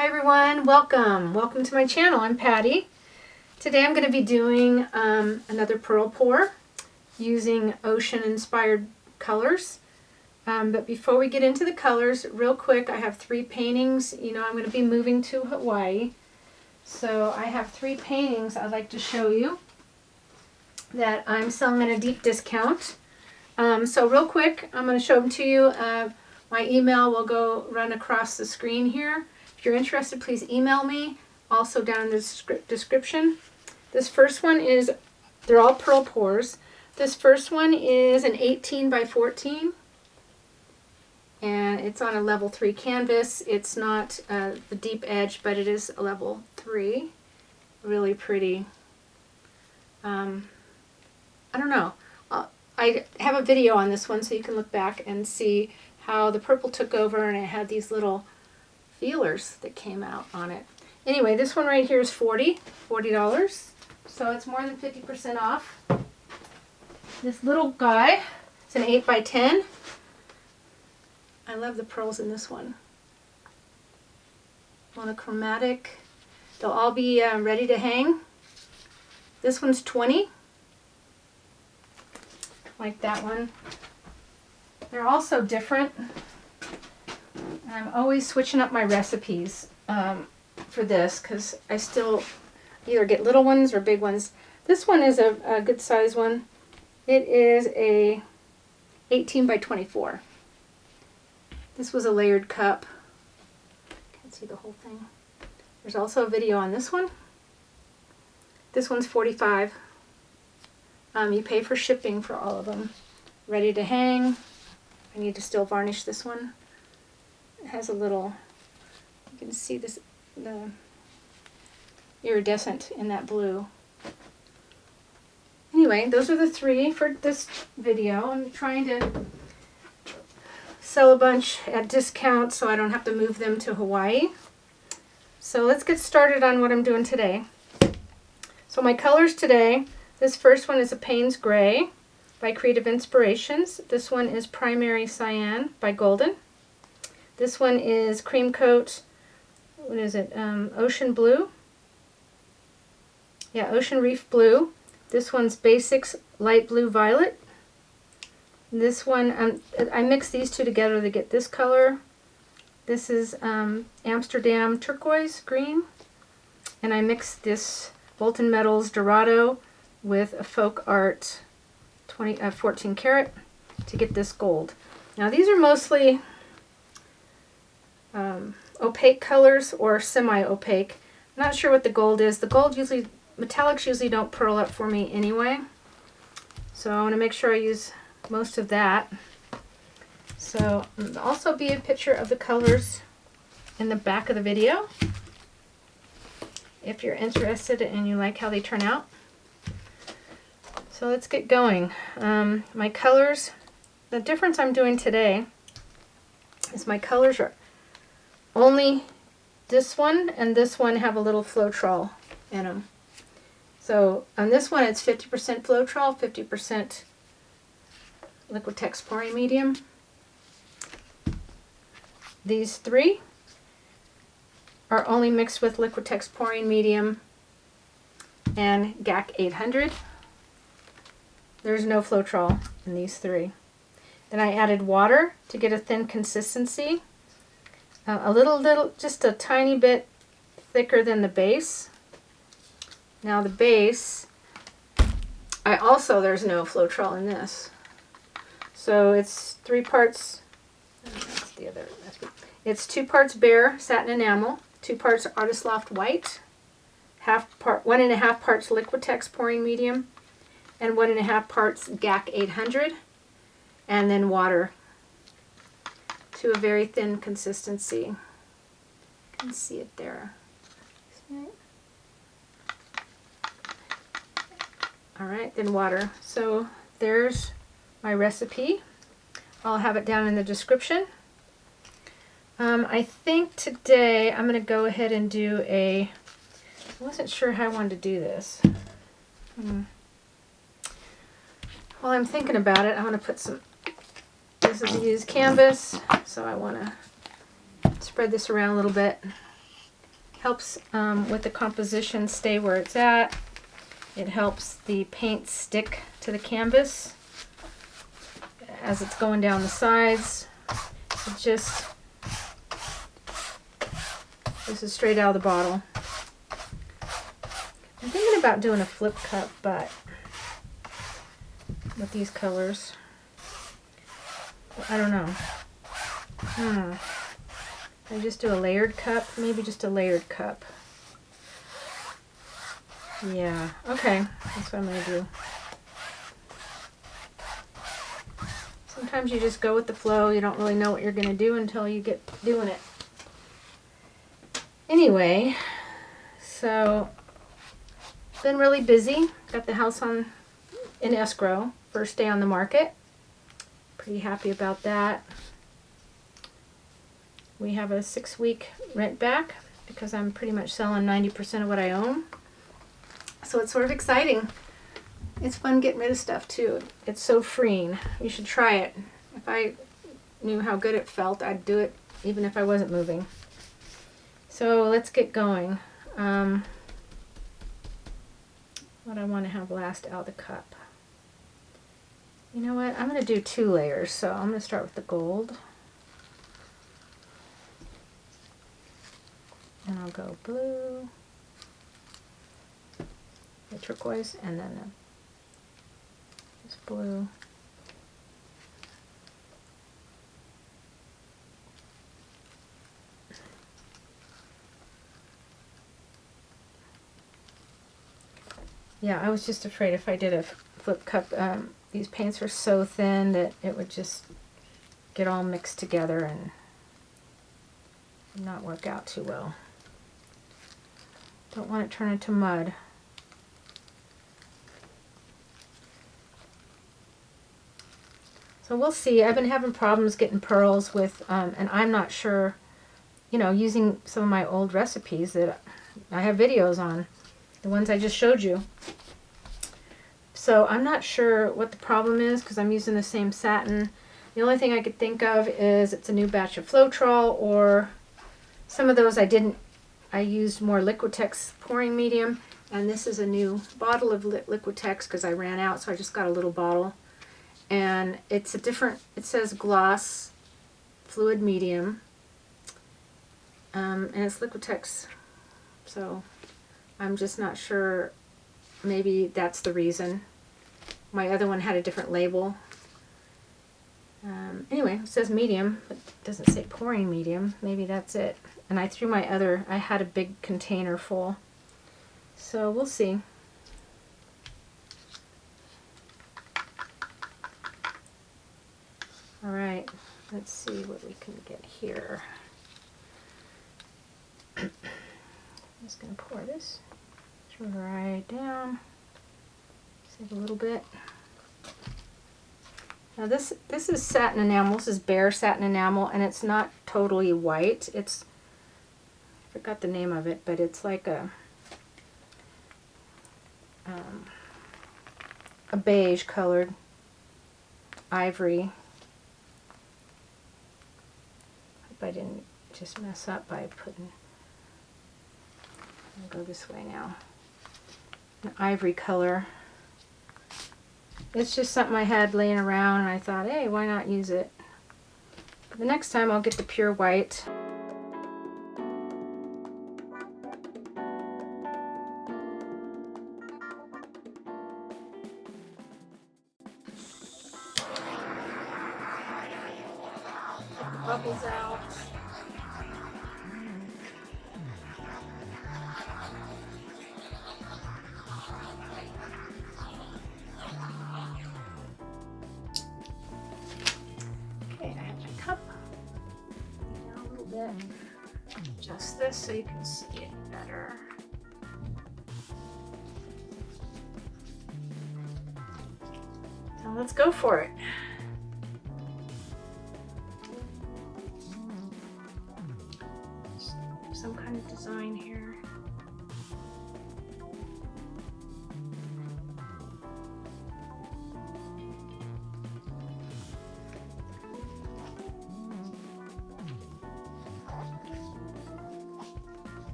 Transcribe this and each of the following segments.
Hi everyone, welcome to my channel. I'm Patty. Today I'm going to be doing another pearl pour using ocean inspired colors. But before we get into the colors, real quick, I have 3 paintings. You know, I'm going to be moving to Hawaii, so I have 3 paintings I'd like to show you that I'm selling at a deep discount. So real quick, I'm going to show them to you. My email will run across the screen here. If you're interested, please email me. Also down in the description. This first one is, they're all pearl pours. This first one is an 18 by 14. And it's on a level 3 canvas. It's not the deep edge, but it is a level 3. Really pretty. I don't know. I have a video on this one so you can look back and see how the purple took over, and it had these little feelers that came out on it. Anyway, this one right here is $40. So it's more than 50% off. This little guy, it's an 8 by 10. I love the pearls in this one. Monochromatic. They'll all be ready to hang. This one's 20. Like that one. They're also different. I'm always switching up my recipes for this because I still either get little ones or big ones. This one is a good size one. It is a 18 by 24. This was a layered cup. Can't see the whole thing. There's also a video on this one. This one's $45. You pay for shipping for all of them. Ready to hang. I need to still varnish this one. It has a little, you can see this, the iridescent in that blue. Anyway, those are the 3 for this video. I'm trying to sell a bunch at discount so I don't have to move them to Hawaii. So let's get started on what I'm doing today. So my colors today, this first one is a Payne's Gray by Creative Inspirations. This one is Primary Cyan by Golden. This one is Cream Coat, what is it, Ocean Blue? Yeah, Ocean Reef Blue. This one's Basics Light Blue Violet. This one, I mixed these 2 together to get this color. This is Amsterdam Turquoise Green. And I mixed this Molten Metals Dorado with a Folk Art 14 karat to get this gold. Now these are mostly opaque colors or semi-opaque. I'm not sure what the gold is. The gold usually, metallics usually don't pearl up for me anyway. So I want to make sure I use most of that. So there'll also be a picture of the colors in the back of the video if you're interested and you like how they turn out. So let's get going. My colors, the difference I'm doing today is my colors are only this one and this one have a little Floetrol in them. So on this one it's 50% Floetrol, 50% Liquitex Pouring Medium. These 3 are only mixed with Liquitex Pouring Medium and GAC 800. There's no Floetrol in these 3. Then I added water to get a thin consistency. Just a tiny bit thicker than the base. Now the base, there's no Floetrol in this. So it's 3 parts, that's the other, it's 2 parts Behr Satin Enamel, 2 parts Artist Loft White, 1.5 parts Liquitex Pouring Medium, and 1.5 parts GAC 800, and then water to a very thin consistency. You can see it there. Alright, then water. So there's my recipe. I'll have it down in the description. I think today I'm going to go ahead and do I wasn't sure how I wanted to do this. While I'm thinking about it, I want to put some, this is used canvas, so I want to spread this around a little bit. Helps with the composition stay where it's at. It helps the paint stick to the canvas as it's going down the sides. It just, this is straight out of the bottle. I'm thinking about doing a flip cup, but with these colors, I don't know. I just do a layered cup, maybe just a layered cup. Yeah, okay, that's what I'm gonna do. Sometimes you just go with the flow. You don't really know what you're gonna do until you get doing it. Anyway, so been really busy. Got the house in escrow. First day on the market. Pretty happy about that. We have a 6-week rent back because I'm pretty much selling 90% of what I own. So it's sort of exciting. It's fun getting rid of stuff too. It's so freeing. You should try it. If I knew how good it felt, I'd do it even if I wasn't moving. So let's get going. What I want to have last out of the cup. You know what? I'm going to do 2 layers. So I'm going to start with the gold. And I'll go blue, the turquoise, and then this blue. Yeah, I was just afraid if I did a flip cup, these paints are so thin that it would just get all mixed together and not work out too well. Don't want it to turn into mud. So we'll see. I've been having problems getting pearls with, and I'm not sure, you know, using some of my old recipes that I have videos on, the ones I just showed you. So I'm not sure what the problem is because I'm using the same satin. The only thing I could think of is it's a new batch of Floetrol, or some of those I used more Liquitex Pouring Medium, and this is a new bottle of Liquitex because I ran out, so I just got a little bottle. And it's a different, it says gloss fluid medium, and it's Liquitex, so I'm just not sure. Maybe that's the reason. My other one had a different label. Anyway, it says medium, but it doesn't say pouring medium. Maybe that's it. And I threw my other, I had a big container full. So we'll see. All right, let's see what we can get here. I'm just going to pour this right down. Save a little bit. Now this is satin enamel. This is Behr Satin Enamel, and it's not totally white. It's, I forgot the name of it, but it's like a beige colored ivory. Hope I didn't just mess up by putting. I'll go this way now. An ivory color. It's just something I had laying around, and I thought, hey, why not use it? But the next time I'll get the pure white. Bubbles out. Okay, I have my cup. Down a little bit. Adjust this so you can see it better. So let's go for it. Some kind of design here.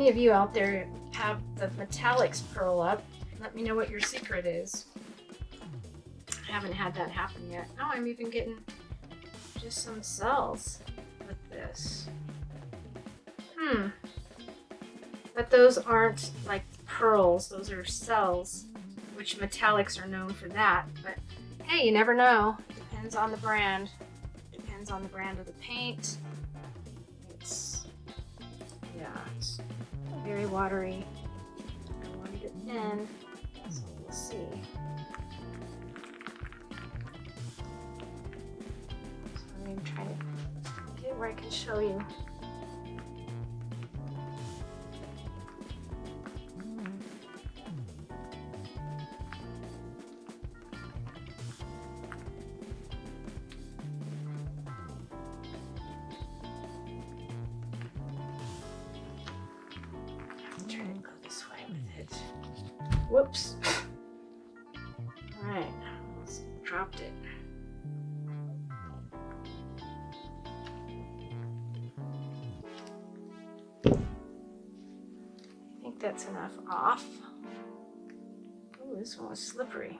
any of you out there have the metallics pearl up, let me know what your secret is. I haven't had that happen yet. Oh, I'm even getting just some cells with this. But those aren't like pearls, those are cells, which metallics are known for that. But hey, you never know. Depends on the brand. Depends on the brand of the paint. It's very watery. I wanted it thin, so we'll see. So I'm going to try to get it where I can show you. Whoops. All right, almost dropped it. I think that's enough off. Oh, this one was slippery.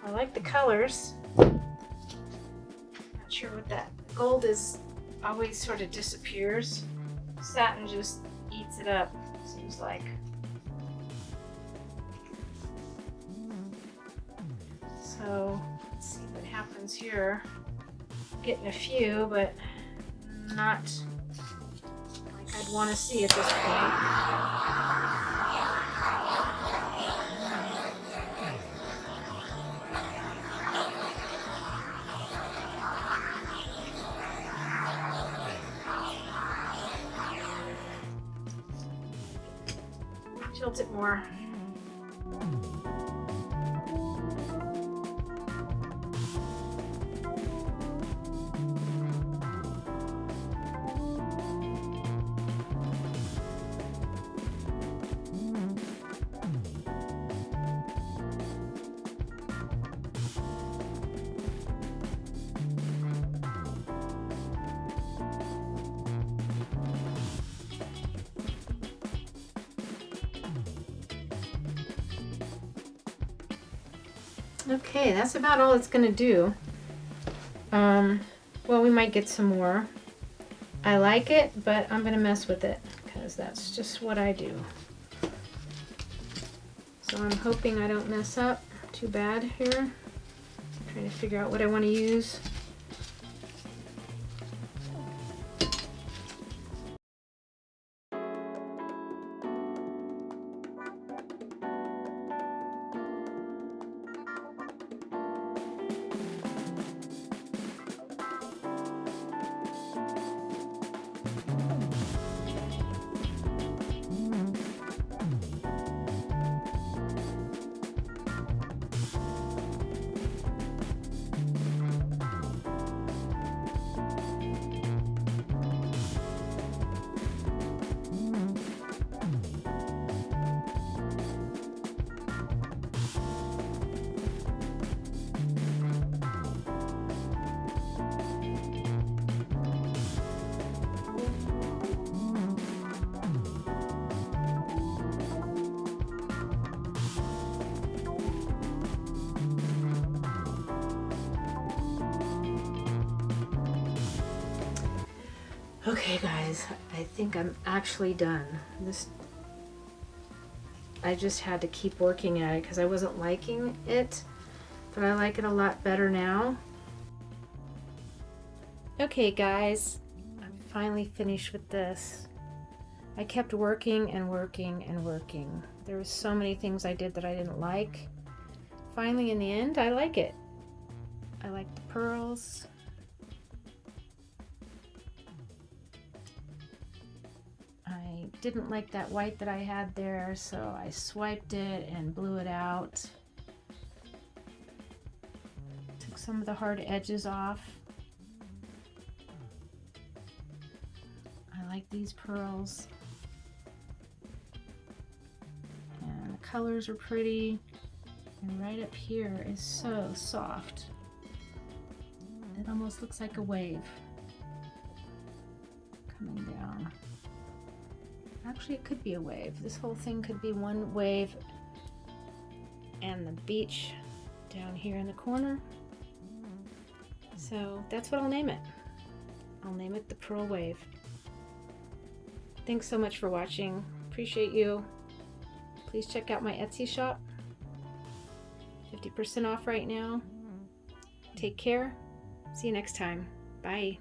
I like the colors. Not sure what that gold is. Always sort of disappears. Satin just eats it up, seems like. So let's see what happens here. Getting a few, but not like I'd want to see at this point. Tilt it more. Okay, that's about all it's going to do. Well, we might get some more. I like it, but I'm going to mess with it because that's just what I do. So I'm hoping I don't mess up too bad here. I'm trying to figure out what I want to use. Okay guys, I think I'm actually done. I just had to keep working at it because I wasn't liking it, but I like it a lot better now. Okay guys, I'm finally finished with this. I kept working and working and working. There were so many things I did that I didn't like. Finally, in the end, I like it. I like the pearls. I didn't like that white that I had there, so I swiped it and blew it out. Took some of the hard edges off. these pearls. And the colors are pretty. And right up here is so soft. It almost looks like a wave coming down. Actually, it could be a wave. This whole thing could be one wave. And the beach down here in the corner. So that's what I'll name it. I'll name it the Pearl Wave. Thanks so much for watching. Appreciate you. Please check out my Etsy shop. 50% off right now. Take care. See you next time. Bye.